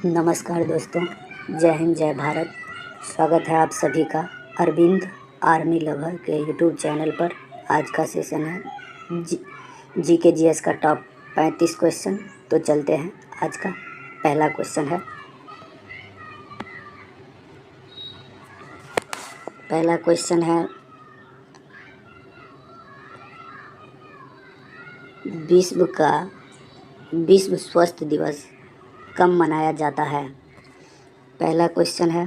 नमस्कार दोस्तों, जय हिंद जय भारत। स्वागत है आप सभी का अरविंद आर्मी लवर के यूट्यूब चैनल पर। आज का सेशन है जी के जी एस का टॉप 35 क्वेश्चन। तो चलते हैं। आज का पहला क्वेश्चन है। पहला क्वेश्चन है, विश्व स्वास्थ्य दिवस कब मनाया जाता है? पहला क्वेश्चन है।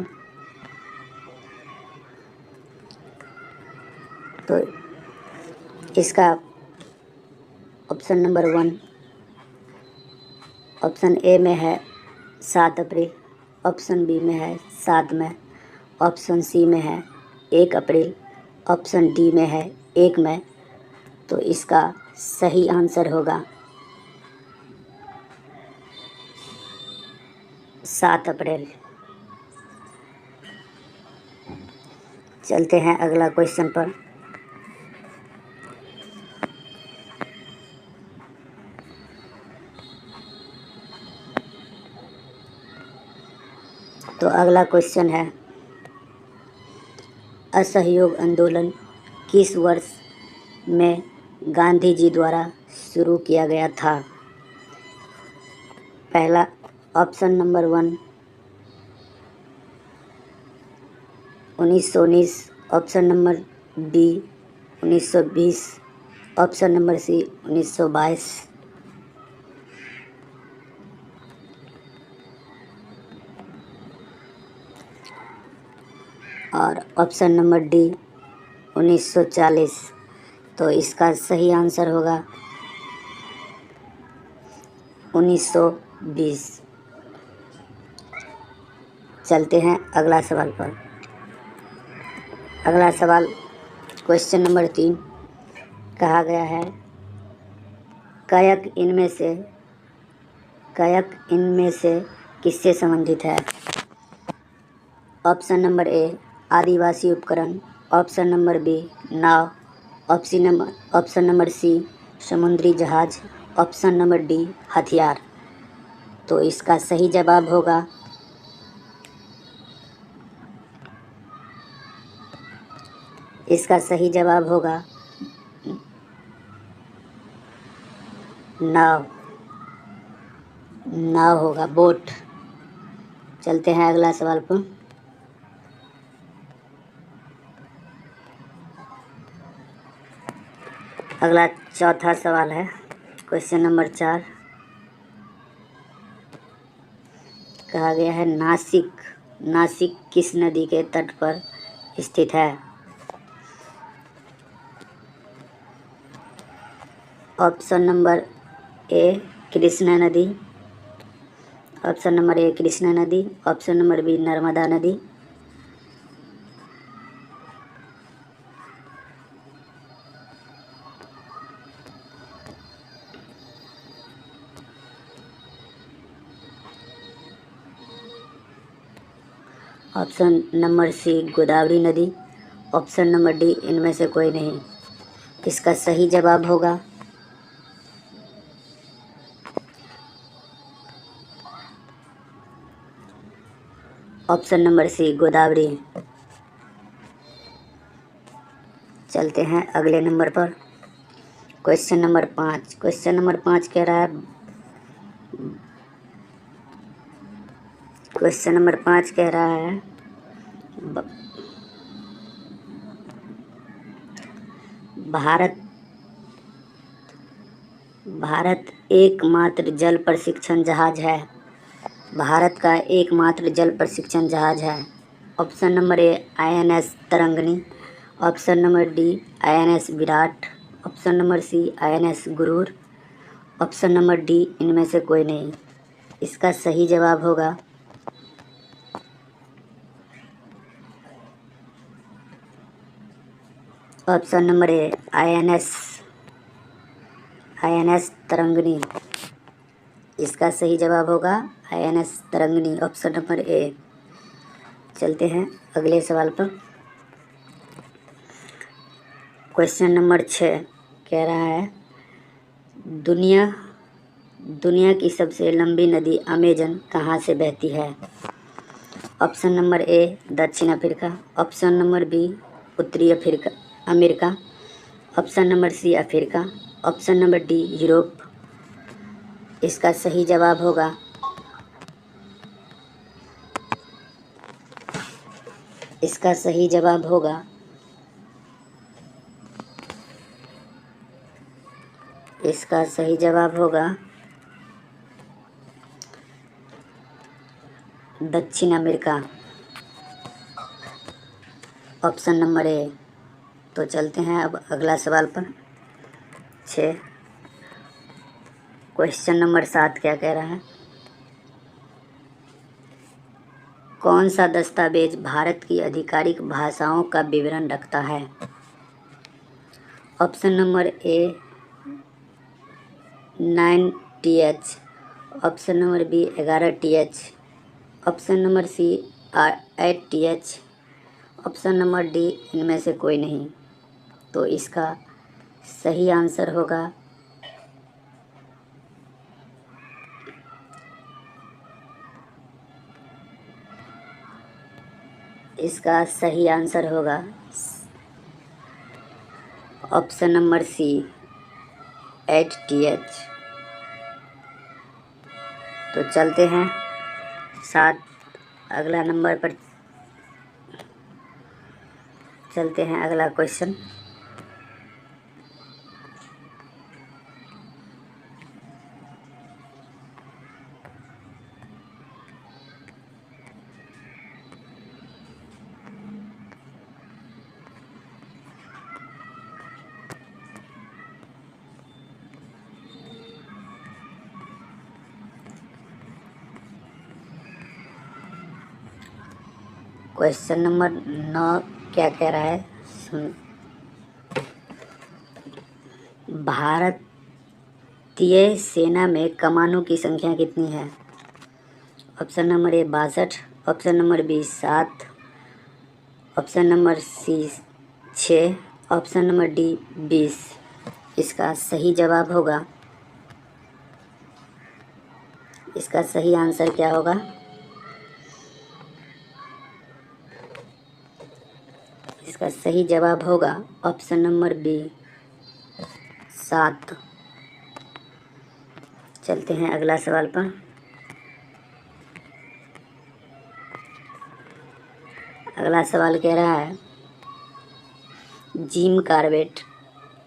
तो इसका ऑप्शन नंबर 1, ऑप्शन ए में है 7 अप्रैल, ऑप्शन बी में है 7 मई, ऑप्शन सी में है 1 अप्रैल, ऑप्शन डी में है 1 मई। तो इसका सही आंसर होगा 7 अप्रैल। चलते हैं अगला क्वेश्चन पर। तो अगला क्वेश्चन है, असहयोग आंदोलन किस वर्ष में गांधी जी द्वारा शुरू किया गया था? पहला option number 1 1919, option number B 1920, option number C 1922 और ऑप्शन नंबर डी 1940। तो इसका सही आंसर होगा 1920। चलते हैं अगला सवाल पर। अगला सवाल क्वेश्चन नंबर 3 कहा गया है, कायक इनमें से किससे संबंधित है? ऑप्शन नंबर ए आदिवासी उपकरण, ऑप्शन नंबर बी नाव, ऑप्शन नंबर सी समुद्री जहाज, ऑप्शन नंबर डी हथियार। तो इसका सही जवाब होगा नाव होगा, बोट। चलते हैं अगला सवाल पर। अगला चौथा सवाल है, क्वेश्चन नंबर 4 कहा गया है, नासिक किस नदी के तट पर स्थित है? ऑप्शन नंबर ए कृष्णा नदी, ऑप्शन नंबर ए कृष्णा नदी, ऑप्शन नंबर बी नर्मदा नदी, ऑप्शन नंबर सी गोदावरी नदी, ऑप्शन नंबर डी इनमें से कोई नहीं। इसका सही जवाब होगा ऑप्शन नंबर सी गोदावरी। चलते हैं अगले नंबर पर। क्वेश्चन नंबर 5 कह रहा है, भारत एकमात्र जल प्रशिक्षण जहाज है। भारत का एकमात्र जल प्रशिक्षण जहाज है। Option number A INS Tarangini, option number D INS Viraat, option number C INS Guroor, option number D इनमें से कोई नहीं। इसका सही जवाब होगा option number A INS Tarangini. इसका सही जवाब होगा INS Tarangini, option number A. चलते हैं अगले सवाल पर। क्वेश्चन नंबर 6 कह रहा है, दुनिया की सबसे लंबी नदी अमेजन कहाँ से बहती है? ऑप्शन नंबर ए दक्षिण अफ्रीका, ऑप्शन नंबर बी उत्तरी America, option number C Africa, option number D Europe. इसका सही जवाब होगा इसका सही जवाब होगा इसका सही जवाब होगा दक्षिण अमेरिका, ऑप्शन नंबर ए। तो चलते हैं अब अगला सवाल पर। 6 क्वेश्चन नंबर 7 क्या कह रहा है? कौन सा दस्तावेज भारत की आधिकारिक भाषाओं का विवरण रखता है? Option number A 9 TH, option number B 11 TH, option number C 8 TH, option number D इनमें से कोई नहीं। तो इसका सही आंसर होगा ऑप्शन नंबर सी 8 TH। तो चलते हैं अगला नंबर पर चलते हैं। अगला क्वेश्चन। क्वेश्चन नंबर 9 क्या कह रहा है? भारतीय सेना में कमानों की संख्या कितनी है? Option number A 62, option number B 7, option number C 6, option number D 20। इसका सही जवाब होगा इसका सही आंसर क्या होगा? इसका सही जवाब होगा ऑप्शन नंबर बी 7। चलते हैं अगला सवाल पर। अगला सवाल कह रहा है जिम कॉर्बेट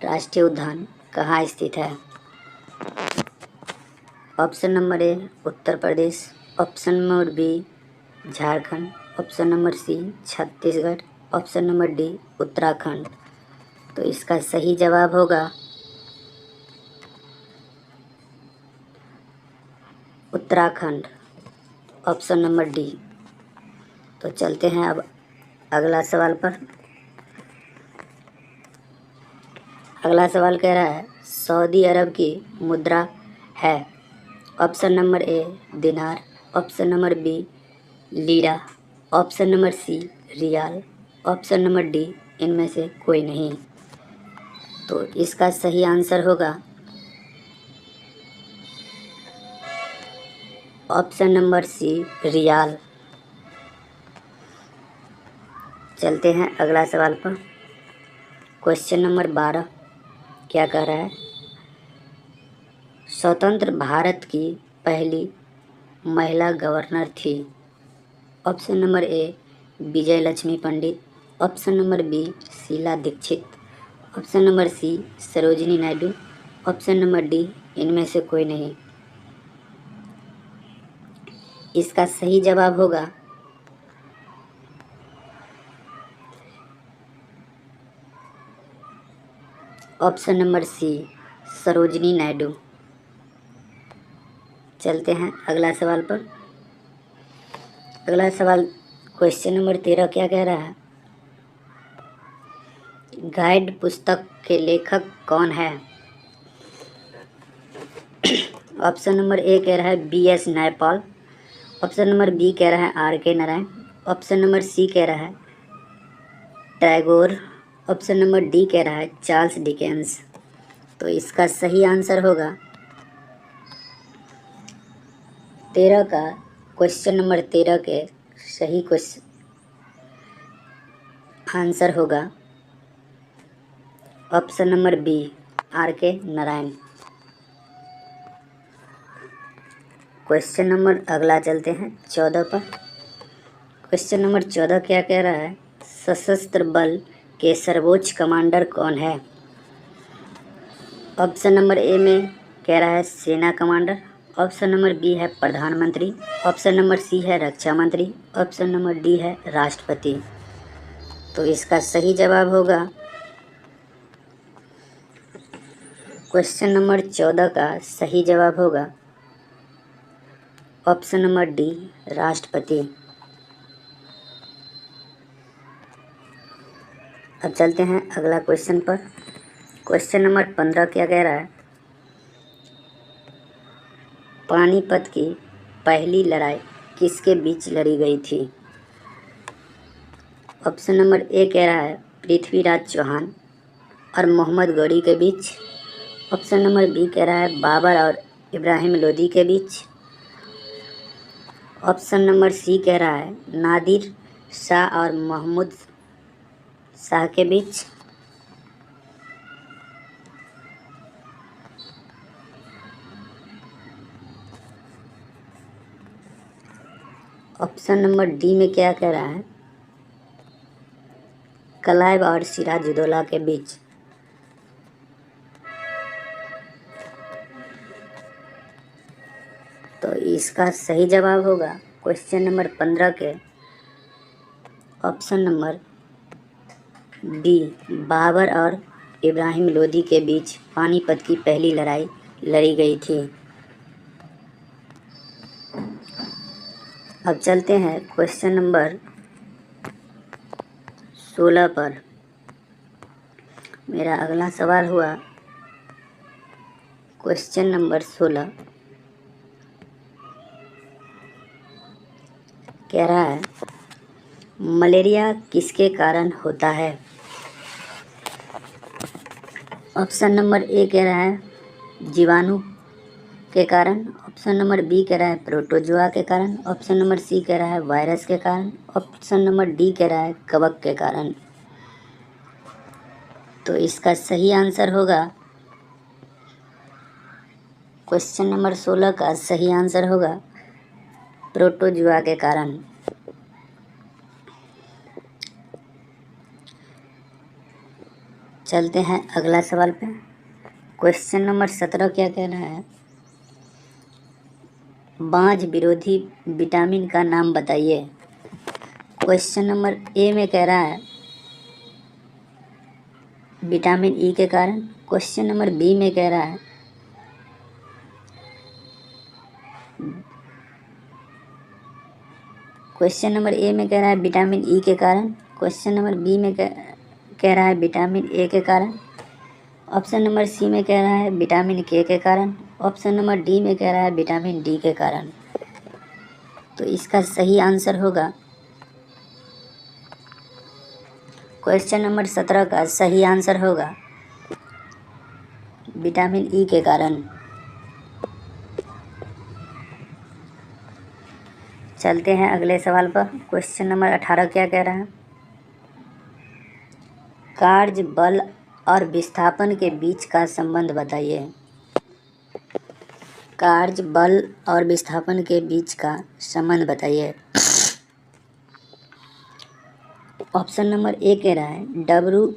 राष्ट्रीय उद्यान कहाँ स्थित है? Option number A Uttar Pradesh, option number B Jharkhand, option number C Chhattisgarh, option number D Uttarakhand. तो इसका सही जवाब होगा उत्तराखंड, ऑप्शन नंबर डी। तो चलते हैं अब अगला सवाल पर। अगला सवाल कह रहा है सऊदी अरब की मुद्रा है? Option number A dinar, option number B lira, option number C riyal, option number D इनमें से कोई नहीं। तो इसका सही आंसर होगा ऑप्शन नंबर सी रियाल। चलते हैं अगला सवाल पर। क्वेश्चन नंबर 12 क्या कह रहा है? स्वतंत्र भारत की पहली महिला गवर्नर थी? Option number A Vijay Lakshmi Pandit, option number B Sheila Dikshit, option number C Sarojini Naidu, option number D इनमें से कोई नहीं। इसका सही जवाब होगा option number C Sarojini Naidu. चलते हैं अगला सवाल पर। अगला सवाल क्वेश्चन नंबर 13 क्या कह रहा है? गाइड पुस्तक के लेखक कौन है? ऑप्शन नंबर ए कह रहा है BS Naipaul, option number B कह रहा है RK Narayan, option number C कह रहा है टैगोर, ऑप्शन नंबर डी कह रहा है चार्ल्स डिकेंस। तो इसका सही आंसर होगा 13 का क्वेश्चन नंबर 13 के सही क्वेश्चन आंसर होगा ऑप्शन नंबर बी, आर के नारायण। क्वेश्चन नंबर अगला चलते हैं 14 पर। क्वेश्चन नंबर 14 क्या कह रहा है? सशस्त्र बल के सर्वोच्च कमांडर कौन है? ऑप्शन नंबर ए में कह रहा है सेना कमांडर, ऑप्शन नंबर बी है प्रधानमंत्री, ऑप्शन नंबर सी है रक्षा मंत्री, ऑप्शन नंबर डी है राष्ट्रपति। तो इसका सही जवाब होगा क्वेश्चन नंबर 14 का सही जवाब होगा ऑप्शन नंबर डी, राष्ट्रपति। अब चलते हैं अगला क्वेश्चन पर। क्वेश्चन नंबर 15 क्या कह रहा है? पानीपत की पहली लड़ाई किसके बीच लड़ी गई थी? ऑप्शन नंबर ए कह रहा है पृथ्वीराज चौहान और मोहम्मद गौरी के बीच, ऑप्शन नंबर बी कह रहा है बाबर और इब्राहिम लोदी के बीच, ऑप्शन नंबर सी कह रहा है नादिर शाह और महमूद शाह के बीच, ऑप्शन नंबर डी में क्या कह रहा है क्लाइव और सिराजुद्दौला के बीच। तो इसका सही जवाब होगा क्वेश्चन नंबर 15 के ऑप्शन नंबर बी, बाबर और इब्राहिम लोदी के बीच पानीपत की पहली लड़ाई लड़ी गई थी। अब चलते हैं क्वेश्चन नंबर 16 पर। मेरा अगला सवाल हुआ क्वेश्चन नंबर 16 कह रहा है मलेरिया किसके कारण होता है? ऑप्शन नंबर ए कह रहा है जीवाणु के कारण, ऑप्शन नंबर बी कह रहा है प्रोटोजोआ के कारण, ऑप्शन नंबर सी कह रहा है वायरस के कारण, ऑप्शन नंबर डी कह रहा है कवक के कारण। तो इसका सही आंसर होगा क्वेश्चन नंबर 16 का सही आंसर होगा प्रोटोजोआ के कारण। चलते हैं अगला सवाल पे। क्वेश्चन नंबर 17 क्या कह रहा है? बांझ विरोधी विटामिन का नाम बताइए। क्वेश्चन नंबर ए में कह रहा है विटामिन ई के कारण, क्वेश्चन नंबर बी में कह रहा है क्वेश्चन नंबर ए में कह रहा है विटामिन ई के कारण, क्वेश्चन नंबर बी में कह रहा है विटामिन ए के कारण, ऑप्शन नंबर सी में कह रहा है विटामिन के कारण, ऑप्शन नंबर डी में कह रहा है विटामिन डी के कारण। तो इसका सही आंसर होगा क्वेश्चन नंबर 17 का सही आंसर होगा विटामिन ई के कारण। चलते हैं अगले सवाल पर। क्वेश्चन नंबर 18 क्या कह रहा है? कार्य बल और विस्थापन के बीच का संबंध बताइए। कार्य बल और विस्थापन के बीच का संबंध बताइए। ऑप्शन नंबर ए कह रहा है डब्लू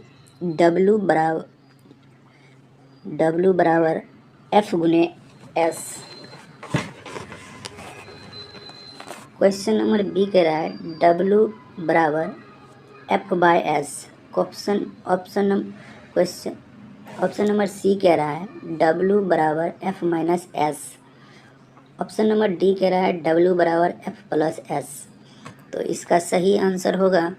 बराबर एफ गुने एस, क्वेश्चन नंबर बी कह रहा है डब्लू बराबर F by S, option number C कह रहा है डब्लू बराबर F minus S, option number D कह रहा है डब्लू बराबर एफ प्लस एस। तो इसका सही आंसर होगा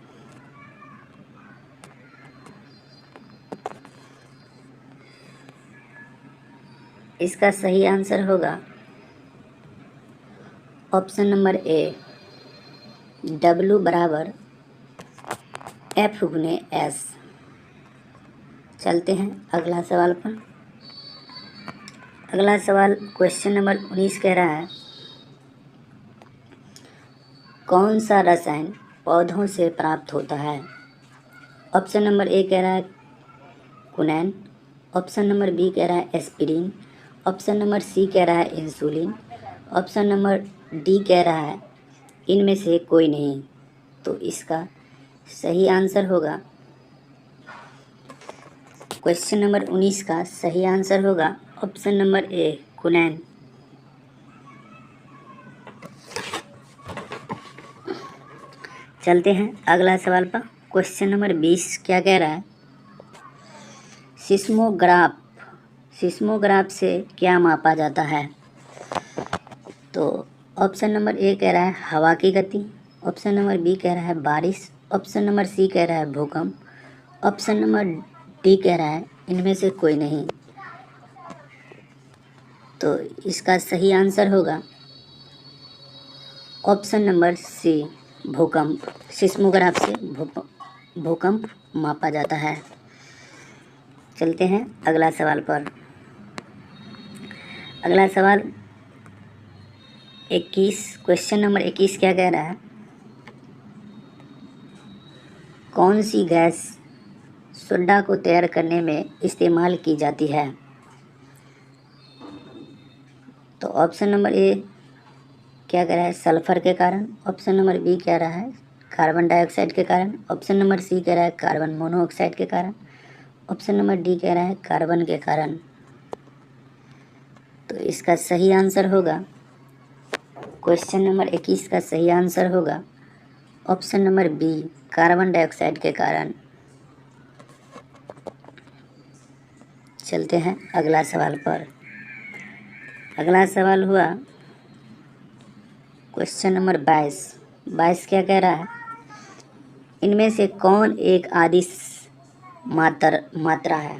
ऑप्शन नंबर ए डब्लू बराबर एफ गुने एस। चलते हैं अगला सवाल पर। अगला सवाल क्वेश्चन नंबर 19 कह रहा है कौन सा रसायन पौधों से प्राप्त होता है? ऑप्शन नंबर ए कह रहा है क्विनैन, ऑप्शन नंबर बी कह रहा है एस्पिरिन, ऑप्शन नंबर सी कह रहा है इंसुलिन, ऑप्शन नंबर डी कह रहा है इनमें से कोई नहीं। तो इसका सही आंसर होगा, क्वेश्चन नंबर 19 का सही आंसर होगा ऑप्शन नंबर ए क्विनैन। चलते हैं अगला सवाल पर। क्वेश्चन नंबर 20 क्या कह रहा है? सिस्मोग्राफ से क्या मापा जाता है? तो ऑप्शन नंबर ए कह रहा है हवा की गति, ऑप्शन नंबर बी कह रहा है बारिश, ऑप्शन नंबर सी कह रहा है भूकंप, ऑप्शन नंबर डी कह रहा है इनमें से कोई नहीं। तो इसका सही आंसर होगा ऑप्शन नंबर सी भूकंप। सिस्मोग्राफ से भूकंप मापा जाता है। चलते हैं अगला सवाल पर। अगला सवाल 21, क्वेश्चन नंबर 21 क्या कह रहा है? कौन सी गैस सोडा को तैयार करने में इस्तेमाल की जाती है? तो ऑप्शन नंबर ए क्या कह रहा है सल्फर के कारण, ऑप्शन नंबर बी कह रहा है कार्बन डाइऑक्साइड के कारण, ऑप्शन नंबर सी कह रहा है कार्बन मोनोऑक्साइड के कारण, ऑप्शन नंबर डी कह रहा है कार्बन के कारण। तो इसका सही आंसर होगा, क्वेश्चन नंबर 21 का सही आंसर होगा option number B carbon dioxide के कारण। चलते हैं अगला सवाल पर। अगला सवाल हुआ क्वेश्चन नंबर 22 क्या कह रहा है? इनमें से कौन एक आदिश मात्रा है,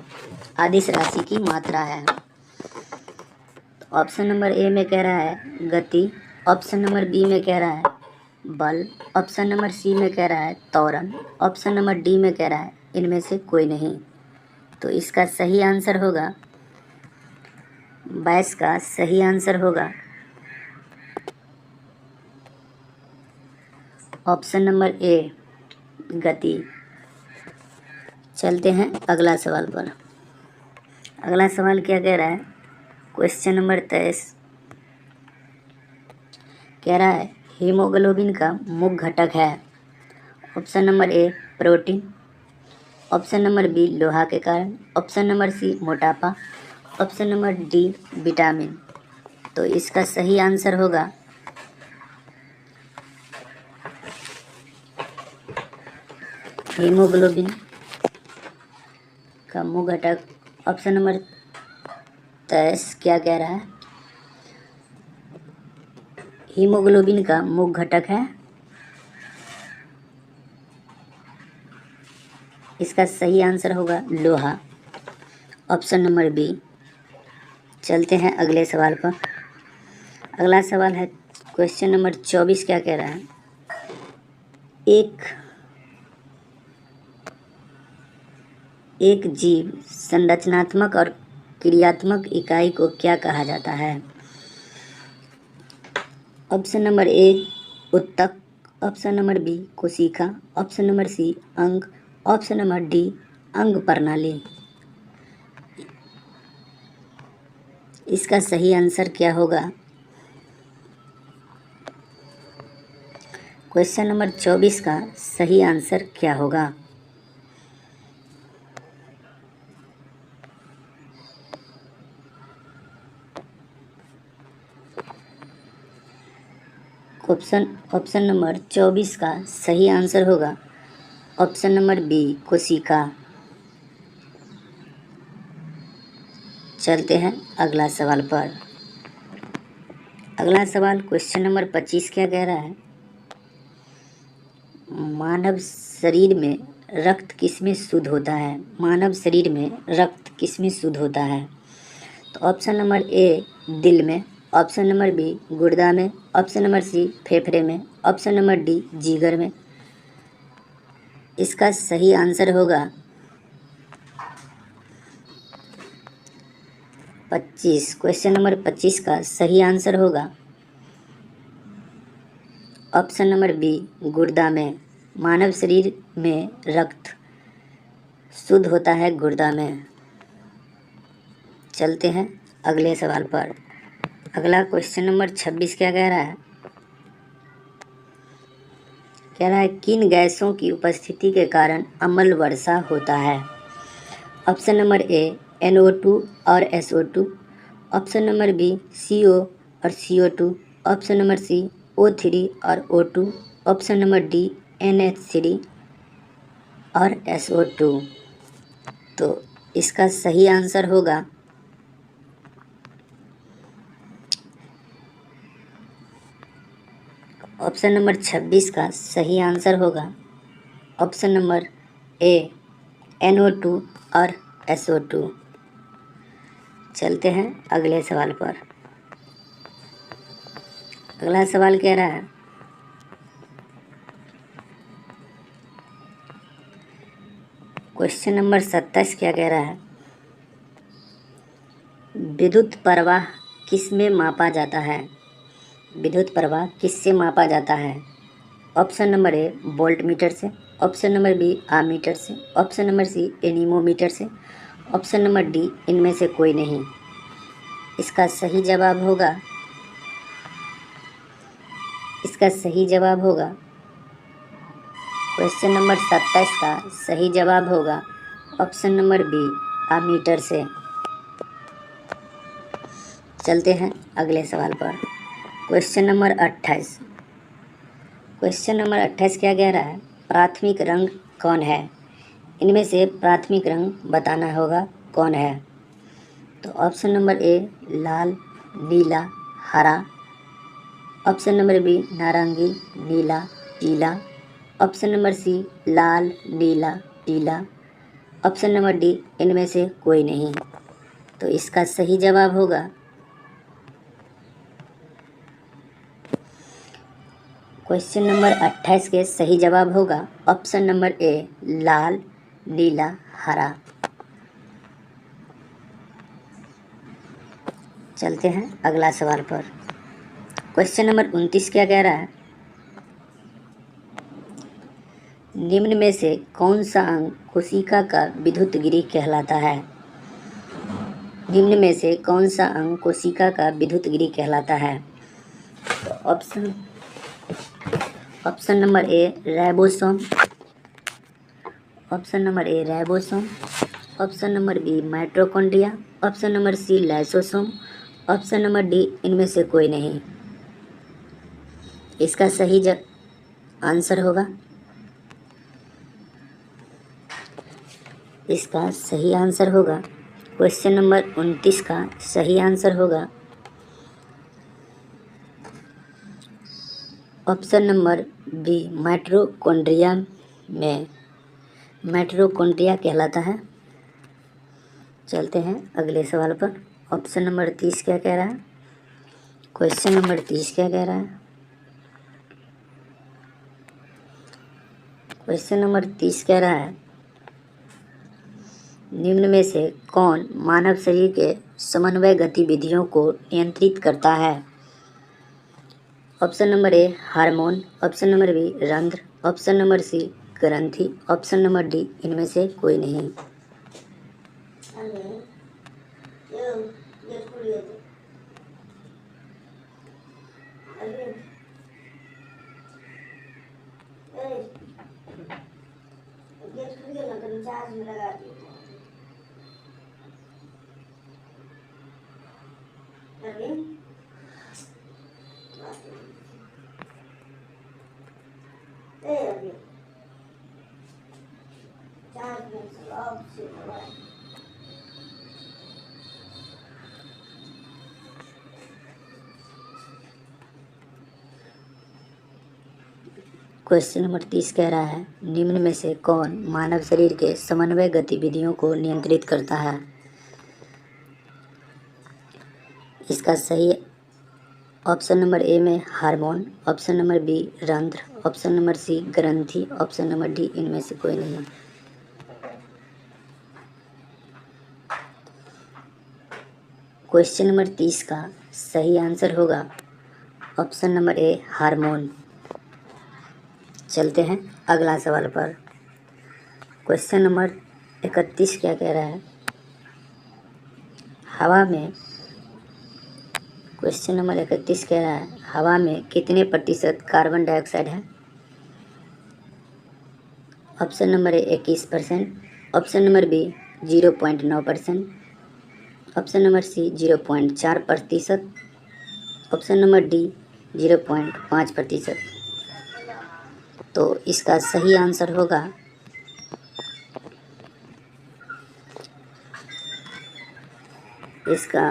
आदिश राशि की मात्रा है? ऑप्शन नंबर ए में कह रहा है गति, ऑप्शन नंबर बी में कह रहा है बल, ऑप्शन नंबर सी में कह रहा है त्वरण, ऑप्शन नंबर डी में कह रहा है इनमें से कोई नहीं। तो इसका सही आंसर होगा 22 का सही आंसर होगा ऑप्शन नंबर ए गति। चलते हैं अगला सवाल पर। अगला सवाल क्या कह रहा है? क्वेश्चन नंबर 23 कह रहा है हीमोग्लोबिन का मुख्य घटक है। Option number A protein, option number B लोहा के कारण, ऑप्शन नंबर सी मोटापा, ऑप्शन नंबर डी विटामिन। तो इसका सही आंसर होगा हीमोग्लोबिन का मुख्य घटक। ऑप्शन नंबर 23 क्या कह रहा है? हीमोग्लोबिन का मुख्य घटक है। इसका सही आंसर होगा लोहा, ऑप्शन नंबर बी। चलते हैं अगले सवाल पर। अगला सवाल है क्वेश्चन नंबर 24 क्या कह रहा है? एक जीव संरचनात्मक और क्रियात्मक इकाई को क्या कहा जाता है? ऑप्शन नंबर ए उत्तक, ऑप्शन नंबर बी कोशिका, ऑप्शन नंबर सी अंग, ऑप्शन नंबर डी अंग प्रणाली। इसका सही आंसर क्या होगा? क्वेश्चन नंबर 24 का सही आंसर क्या होगा? ऑप्शन नंबर 24 का सही आंसर होगा ऑप्शन नंबर बी कोशिका। चलते हैं अगला सवाल पर। अगला सवाल क्वेश्चन नंबर 25 क्या कह रहा है? मानव शरीर में रक्त किसमें शुद्ध होता है? मानव शरीर में रक्त किसमें शुद्ध होता है? तो ऑप्शन नंबर ए दिल में, ऑप्शन नंबर बी गुर्दा में, ऑप्शन नंबर सी फेफड़े में, ऑप्शन नंबर डी जिगर में। इसका सही आंसर होगा 25। क्वेश्चन नंबर 25 का सही आंसर होगा ऑप्शन नंबर बी गुर्दा में। मानव शरीर में रक्त शुद्ध होता है गुर्दा में। चलते हैं अगले सवाल पर। अगला क्वेश्चन नंबर 26 क्या कह रहा है? कह रहा है किन गैसों की उपस्थिति के कारण अम्ल वर्षा होता है? ऑप्शन नंबर ए NO2 और SO2, option number B CO और CO2, ऑप्शन नंबर सी O3 और O2, option number D NH3 और SO2। तो इसका सही आंसर होगा ऑप्शन नंबर 26 का सही आंसर होगा ऑप्शन नंबर ए NO2 और SO2। चलते हैं अगले सवाल पर। अगला सवाल कह रहा है क्वेश्चन नंबर 27 क्या कह रहा है? विद्युत प्रवाह किस में मापा जाता है? विद्युत प्रवाह किससे मापा जाता है? ऑप्शन नंबर ए वोल्ट मीटर से, ऑप्शन नंबर बी आमीटर से, ऑप्शन नंबर सी एनीमोमीटर से, ऑप्शन नंबर डी इनमें से कोई नहीं। इसका सही जवाब होगा क्वेश्चन नंबर 27 का सही जवाब होगा ऑप्शन नंबर बी आमीटर से। चलते हैं अगले सवाल पर। Question number 28। क्वेश्चन नंबर 28 क्या कह रहा है? प्राथमिक रंग कौन है? इनमें से प्राथमिक रंग बताना होगा कौन है। तो ऑप्शन नंबर ए लाल, नीला, हरा, ऑप्शन नंबर बी नारंगी, नीला, पीला, ऑप्शन नंबर सी लाल, नीला, पीला, ऑप्शन नंबर डी इनमें से कोई नहीं। तो इसका सही जवाब होगा क्वेश्चन नंबर 28 के सही जवाब होगा ऑप्शन नंबर ए लाल, नीला, हरा। चलते हैं अगला सवाल पर। क्वेश्चन नंबर 29 क्या कह रहा है? निम्न में से कौन सा अंग कोशिका का विद्युत गृह कहलाता है? निम्न में से कौन सा अंग कोशिका का विद्युत गृह कहलाता है? तो option number A ribosome, option number A ribosome, option number B mitochondria, option number C lysosome, option number D इनमें से कोई नहीं। इसका सही आंसर होगा क्वेश्चन नंबर 29 का सही आंसर होगा ऑप्शन नंबर बी माइटोकॉन्ड्रिया कहलाता है। चलते हैं अगले सवाल पर। ऑप्शन नंबर 30 क्या कह रहा है? क्वेश्चन नंबर 30 क्या कह रहा है? क्वेश्चन नंबर 30 कह रहा है निम्न में से कौन मानव शरीर के समन्वय गतिविधियों को नियंत्रित करता है? Option number A hormone, option number B रंध्र, ऑप्शन नंबर सी ग्रंथि, ऑप्शन नंबर डी इनमें से कोई नहीं। क्वेश्चन नंबर 30 कह रहा है निम्न में से कौन मानव शरीर के समन्वय गतिविधियों को नियंत्रित करता है? इसका सही ऑप्शन नंबर ए में हार्मोन, ऑप्शन नंबर बी रंध्र, ऑप्शन नंबर सी ग्रंथि, ऑप्शन नंबर डी इनमें से कोई नहीं। क्वेश्चन नंबर 30 का सही आंसर होगा ऑप्शन नंबर ए हार्मोन। चलते हैं अगला सवाल पर। क्वेश्चन नंबर 31 क्या कह रहा है? हवा में क्वेश्चन नंबर 31 कह रहा है हवा में कितने प्रतिशत कार्बन डाइऑक्साइड है? Option number A 21%, option number B 0.9%, option number C 0.4%, option number D 0.5%। तो इसका सही आंसर होगा इसका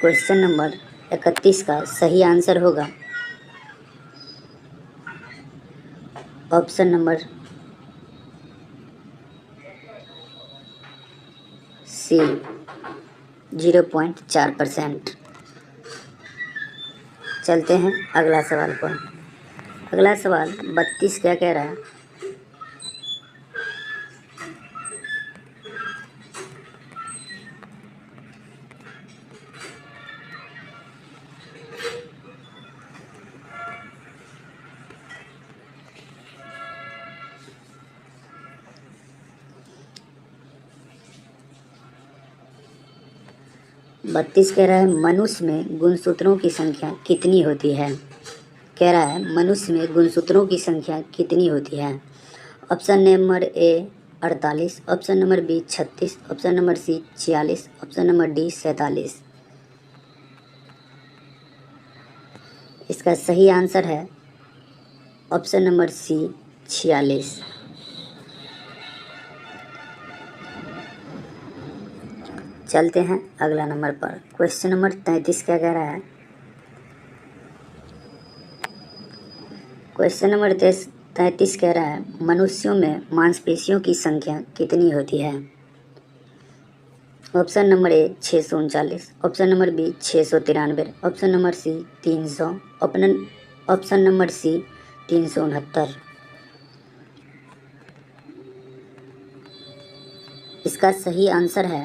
क्वेश्चन नंबर 31 का सही आंसर होगा ऑप्शन नंबर सी 0.4%। चलते हैं अगला सवाल पर। अगला सवाल 32 क्या कह रहा है? बत्तीस कह रहा है मनुष्य में गुणसूत्रों की संख्या कितनी होती है? कह रहा है मनुष्य में गुणसूत्रों की संख्या कितनी होती है? Option number A 48, option number B 36, option number C 46, option number D 47। इसका सही आंसर है ऑप्शन नंबर सी 46। चलते हैं अगला नंबर पर। क्वेश्चन नंबर 33 क्या कह रहा है? क्वेश्चन नंबर 33 कह रहा है मनुष्यों में मांसपेशियों की संख्या कितनी होती है? Option number A 639, option number B 693, option number C 300, option number C 369। इसका सही आंसर है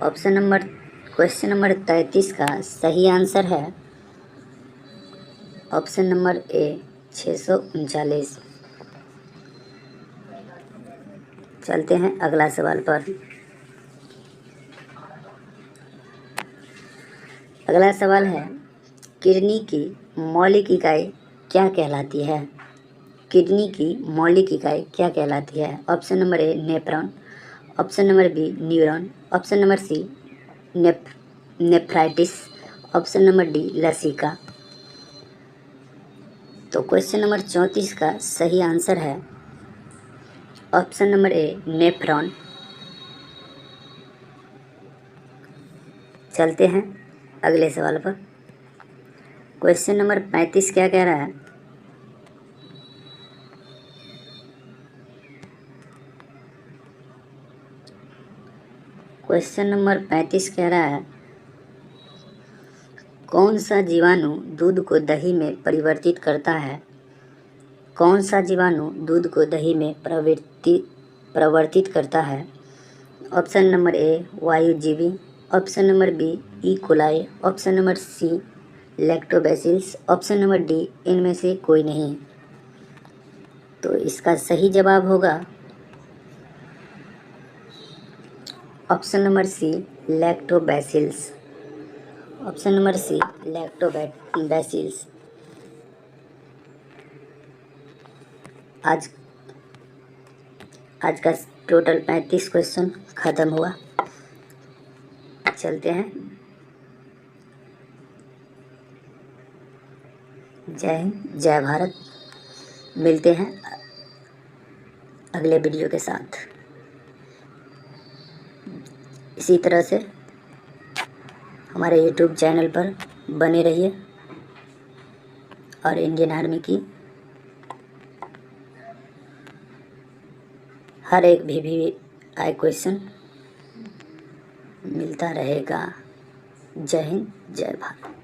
क्वेश्चन नंबर 33 का सही आंसर है ऑप्शन नंबर ए 639। चलते हैं अगला सवाल पर। अगला सवाल है किडनी की मौलिक इकाई क्या कहलाती है? किडनी की मौलिक इकाई क्या कहलाती है? Option number A nephron, option number B neuron, option number C nephritis, option number D लसिका। तो क्वेश्चन नंबर 34 का सही आंसर है ऑप्शन नंबर ए नेफ्रॉन। चलते हैं अगले सवाल पर। क्वेश्चन नंबर 35 क्या कह रहा है? क्वेश्चन नंबर 35 कह रहा है कौन सा जीवाणु दूध को दही में परिवर्तित करता है? कौन सा जीवाणु दूध को दही में प्रवर्तित करता है? ऑप्शन नंबर ए वायुजीवी, option number B E coli, option number C lactobacillus, option number D इनमें से कोई नहीं। तो इसका सही जवाब होगा option number C lactobacillus. Option number C lactobacillus. आज का टोटल 35 क्वेश्चन ख़त्म हुआ। चलते हैं। जय हिंद, जय भारत। मिलते हैं अगले वीडियो के साथ। इसी तरह से हमारे YouTube चैनल पर बने रहिए और इंडियन आर्मी की हर एक भी आए क्वेश्चन मिलता रहेगा। जय हिंद, जय भारत।